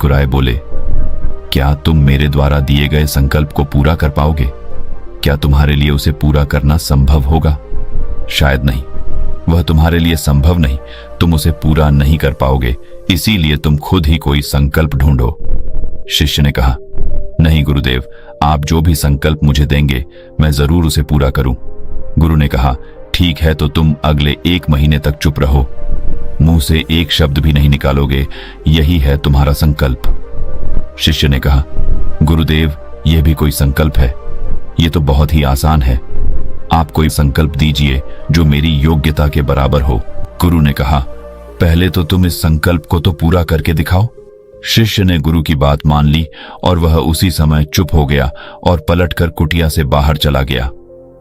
मुस्कुराए बोले, क्या तुम मेरे द्वारा दिए गए संकल्प को पूरा कर पाओगे? क्या तुम्हारे लिए उसे पूरा करना संभव होगा? शायद नहीं, वह तुम्हारे लिए संभव नहीं। तुम उसे पूरा नहीं कर पाओगे, इसीलिए तुम खुद ही कोई संकल्प ढूंढो। शिष्य ने कहा, नहीं गुरुदेव, आप जो भी संकल्प मुझे देंगे मैं जरूर उसे पूरा करूं। गुरु ने कहा, ठीक है, तो तुम अगले 1 महीने तक चुप रहो, मुंह से एक शब्द भी नहीं निकालोगे, यही है तुम्हारा संकल्प। शिष्य ने कहा, गुरुदेव, यह भी कोई संकल्प है? यह तो बहुत ही आसान है। आप कोई संकल्प दीजिए जो मेरी योग्यता के बराबर हो। गुरु ने कहा, पहले तो तुम इस संकल्प को तो पूरा करके दिखाओ। शिष्य ने गुरु की बात मान ली और वह उसी समय चुप हो गया और पलटकर कुटिया से बाहर चला गया।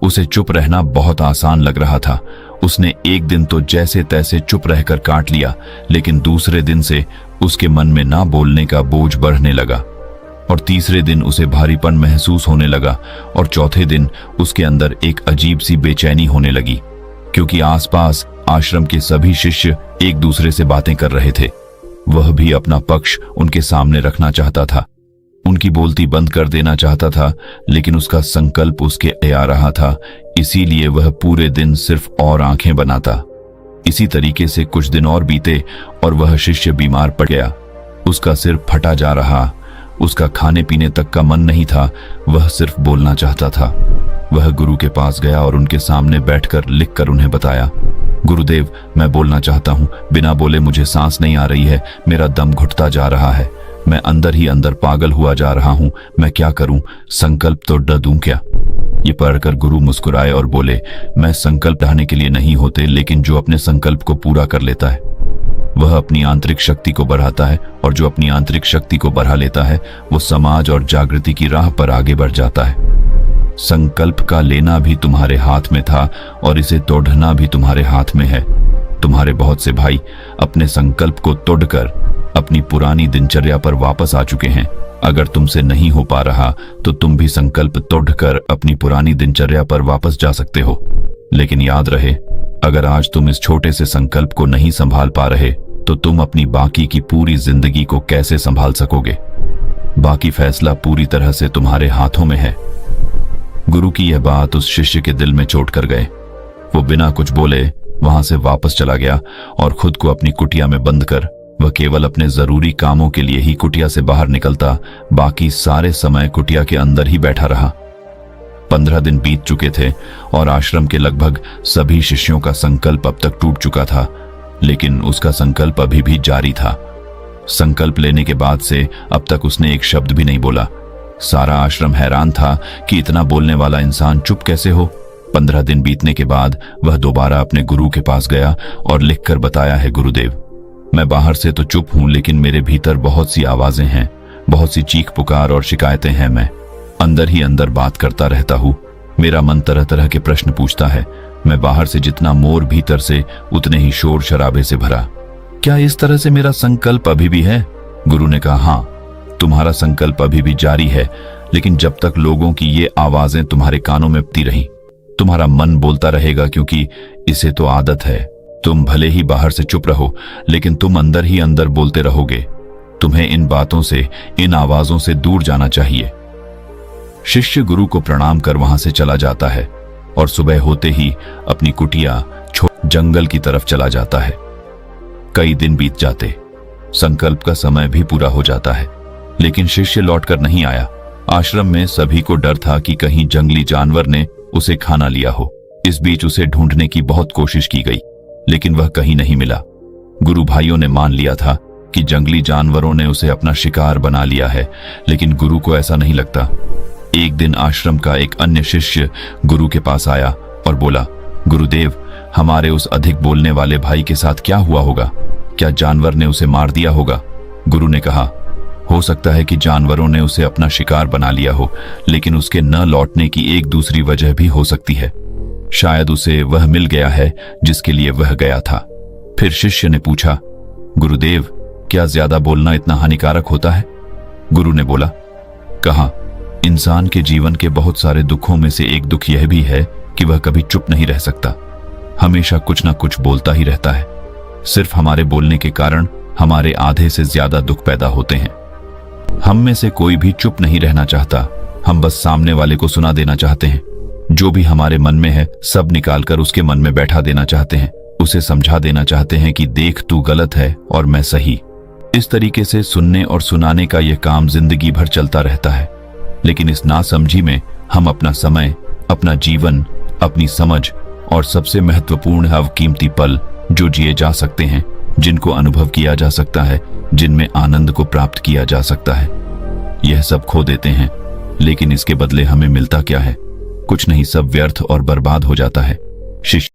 उसे चुप रहना बहुत आसान लग रहा था। उसने एक दिन तो जैसे तैसे चुप रहकर काट लिया, लेकिन दूसरे दिन से उसके मन में ना बोलने का बोझ बढ़ने लगा और तीसरे दिन उसे भारीपन महसूस होने लगा और चौथे दिन उसके अंदर एक अजीब सी बेचैनी होने लगी, क्योंकि आसपास आश्रम के सभी शिष्य एक दूसरे से बातें कर रहे थे। वह भी अपना पक्ष उनके सामने रखना चाहता था, उनकी बोलती बंद कर देना चाहता था, लेकिन उसका संकल्प उसके आ रहा था, इसीलिए वह पूरे दिन सिर्फ और आंखें बनाता। इसी तरीके से कुछ दिन और बीते और वह शिष्य बीमार पड़ गया। उसका सिर फटा जा रहा, उसका खाने पीने तक का मन नहीं था, वह सिर्फ बोलना चाहता था। वह गुरु के पास गया और उनके सामने बैठकर लिखकर उन्हें बताया, गुरुदेव, मैं बोलना चाहता हूँ, बिना बोले मुझे सांस नहीं आ रही है, मेरा दम घुटता जा रहा है, मैं अंदर ही अंदर पागल हुआ जा रहा हूँ, मैं क्या करूँ? संकल्प तो ड दूं क्या? ये पढ़कर गुरु मुस्कुराए और बोले, मैं संकल्प ढाने के लिए नहीं होते, लेकिन जो अपने संकल्प को पूरा कर लेता है वह अपनी आंतरिक शक्ति को बढ़ाता है, और जो अपनी आंतरिक शक्ति को बढ़ा लेता है वो समाज और जागृति की राह पर आगे बढ़ जाता है। संकल्प का लेना भी तुम्हारे हाथ में था और इसे तोड़ना भी तुम्हारे हाथ में है। तुम्हारे बहुत से भाई अपने संकल्प को तोड़कर अपनी पुरानी दिनचर्या पर वापस आ चुके हैं। अगर तुमसे नहीं हो पा रहा तो तुम भी संकल्प तोड़कर अपनी पुरानी दिनचर्या पर वापस जा सकते हो। लेकिन याद रहे, अगर आज तुम इस छोटे से संकल्प को नहीं संभाल पा रहे तो तुम अपनी बाकी की पूरी जिंदगी को कैसे संभाल सकोगे? बाकी फैसला पूरी तरह से तुम्हारे हाथों में है। गुरु की यह बात उस शिष्य के दिल में चोट कर गए। वो बिना कुछ बोले वहां से वापस चला गया और खुद को अपनी कुटिया में बंद कर वह केवल अपने जरूरी कामों के लिए ही कुटिया से बाहर निकलता, बाकी सारे समय कुटिया के अंदर ही बैठा रहा। 15 दिन बीत चुके थे और आश्रम के लगभग सभी शिष्यों का संकल्प अब तक टूट चुका था, लेकिन उसका संकल्प अभी भी जारी था। संकल्प लेने के बाद से अब तक उसने एक शब्द भी नहीं बोला। सारा आश्रम हैरान था कि इतना बोलने वाला इंसान चुप कैसे हो। 15 दिन बीतने के बाद वह दोबारा अपने गुरु के पास गया और लिखकर बताया है, गुरुदेव, मैं बाहर से तो चुप हूं, लेकिन मेरे भीतर बहुत सी आवाजें हैं, बहुत सी चीख पुकार और शिकायतें हैं। मैं अंदर ही अंदर बात करता रहता हूं। मेरा मन तरह तरह के प्रश्न पूछता है। मैं बाहर से जितना मोर, भीतर से उतने ही शोर शराबे से भरा। क्या इस तरह से मेरा संकल्प अभी भी है? गुरु ने कहा, हाँ, तुम्हारा संकल्प अभी भी जारी है, लेकिन जब तक लोगों की ये आवाजें तुम्हारे कानों में पती रही, तुम्हारा मन बोलता रहेगा, क्योंकि इसे तो आदत है। तुम भले ही बाहर से चुप रहो, लेकिन तुम अंदर ही अंदर बोलते रहोगे। तुम्हें इन बातों से, इन आवाजों से दूर जाना चाहिए। शिष्य गुरु को प्रणाम कर वहां से चला जाता है और सुबह होते ही अपनी कुटिया छोड़ जंगल की तरफ चला जाता है। कई दिन बीत जाते, संकल्प का समय भी पूरा हो जाता है, लेकिन शिष्य लौटकर नहीं आया। आश्रम में सभी को डर था कि कहीं जंगली जानवर ने उसे खाना लिया हो। इस बीच उसे ढूंढने की बहुत कोशिश की गई, लेकिन वह कहीं नहीं मिला। गुरु भाइयों ने मान लिया था कि जंगली जानवरों ने उसे अपना शिकार बना लिया है, लेकिन गुरु को ऐसा नहीं लगता। एक दिन आश्रम का एक अन्य शिष्य गुरु के पास आया और बोला, गुरुदेव, हमारे उस अधिक बोलने वाले भाई के साथ क्या हुआ होगा? क्या जानवर ने उसे मार दिया होगा? गुरु ने कहा, हो सकता है कि जानवरों ने उसे अपना शिकार बना लिया हो, लेकिन उसके न लौटने की एक दूसरी वजह भी हो सकती है। शायद उसे वह मिल गया है जिसके लिए वह गया था। फिर शिष्य ने पूछा, गुरुदेव, क्या ज्यादा बोलना इतना हानिकारक होता है? गुरु ने बोला, कहा, इंसान के जीवन के बहुत सारे दुखों में से एक दुख यह भी है कि वह कभी चुप नहीं रह सकता, हमेशा कुछ ना कुछ बोलता ही रहता है। सिर्फ हमारे बोलने के कारण हमारे आधे से ज्यादा दुख पैदा होते हैं। हम में से कोई भी चुप नहीं रहना चाहता। हम बस सामने वाले को सुना देना चाहते हैं। जो भी हमारे मन में है सब निकालकर उसके मन में बैठा देना चाहते हैं। उसे समझा देना चाहते हैं कि देख, तू गलत है और मैं सही। इस तरीके से सुनने और सुनाने का यह काम जिंदगी भर चलता रहता है। लेकिन इस नासमझी में हम अपना समय, अपना जीवन, अपनी समझ और सबसे महत्वपूर्ण अवकीमती पल जो जिए जा सकते हैं, जिनको अनुभव किया जा सकता है, जिनमें आनंद को प्राप्त किया जा सकता है, यह सब खो देते हैं। लेकिन इसके बदले हमें मिलता क्या है? कुछ नहीं, सब व्यर्थ और बर्बाद हो जाता है। शिष्य